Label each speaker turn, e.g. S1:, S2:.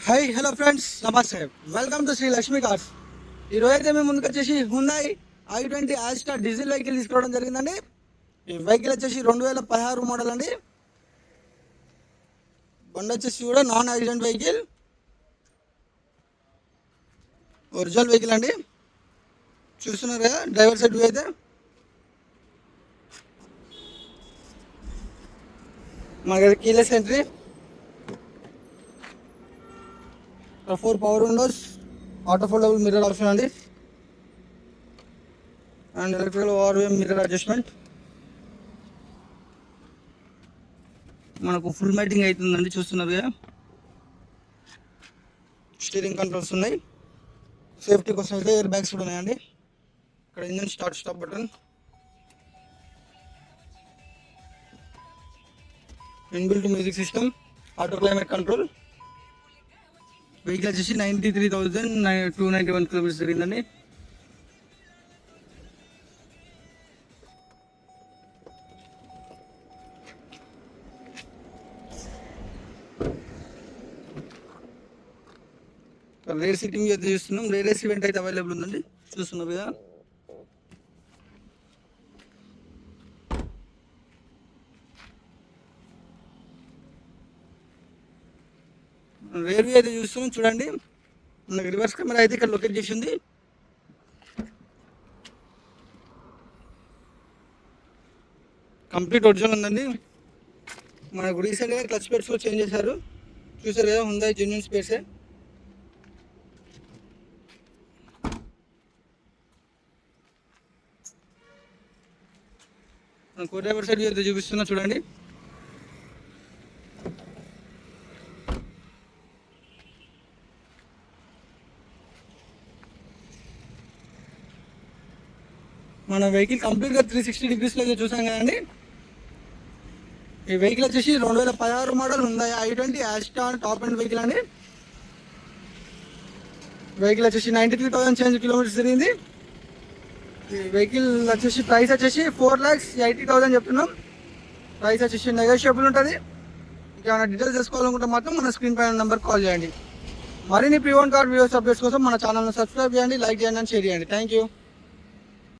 S1: Hi hello friends, namaste. Welcome to Shri Lakshmi Cars. ఈరోజు అయితే మేము ముందుకు వచ్చేసి హుండాయ్ i20 ఆస్ట్రా డీజిల్ వెహికల్ తీసుకోవడం జరిగిందండి. ఈ వెహికల్ వచ్చేసి 2016 మోడల్ అండి. బండి వచ్చేసి కూడా non accident vehicle, original vehicle అండి. చూస్తున్నారు కదా డ్రైవర్ సైడ్ వ్యూ అయితే. మనకి keyless entry, 4 power windows, auto foldable mirror option అండి, and electrical ORVM mirror adjustment. మనకు ఫుల్ మ్యాటింగ్ అవుతుందండి, చూస్తున్నారు కదా. స్టీరింగ్ కంట్రోల్స్ ఉన్నాయి. సేఫ్టీ కోసం అయితే ఎయిర్ బ్యాగ్స్ కూడా ఉన్నాయండి. ఇక్కడ engine start stop button, inbuilt music system, auto climate control. Vehicle వచ్చేసి 93,291 కిలోమీటర్స్ జరిగిందండి. రేర్ సీటింగ్ అయితే చూస్తున్నాం. రేర్ ఏసీ వెంట్ అయితే అవైలబుల్ ఉందండి, చూస్తున్నారు కదా. రేర్ వ్యూ అయితే చూస్తున్నాం, చూడండి. మనకి రివర్స్ కెమెరా అయితే ఇక్కడ లొకేట్ చేసి ఉంది. కంప్లీట్ ఒరిజినల్ ఉందండి. మనకు రీసెంట్గా క్లచ్ ప్లేట్స్ కూడా చేంజ్ చేశారు, చూసారు కదా. హుండాయ్ జెన్యూన్ స్పేర్సే. కో డ్రైవర్ సైడ్ అయితే చూపిస్తున్నా, చూడండి. మన వెహికల్ కంప్లీట్గా 360 డిగ్రీస్లో అయితే చూసాం కదండి. ఈ వెహికల్ వచ్చేసి 2016 model Hyundai i20 Asta top and vehicle అండి. వెహికల్ వచ్చేసి 93,000 చేంజ్ కిలోమీటర్స్ తిరిగింది. ఈ వెహికల్ వచ్చేసి ప్రైస్ వచ్చేసి 4,80,000 చెప్తున్నాం. ప్రైస్ వచ్చేసి నెగోషియబుల్ ఉంటుంది. ఇంకేమైనా డీటెయిల్స్ తెలుసుకోవాలనుకుంటే మాత్రం మన స్క్రీన్ పైన నెంబర్ కాల్ చేయండి. మరిన్ని pre own car videos updates కోసం మన ఛానల్ని సబ్స్క్రైబ్ చేయండి, లైక్ చేయండి అండ్ షేర్ చేయండి. Thank you.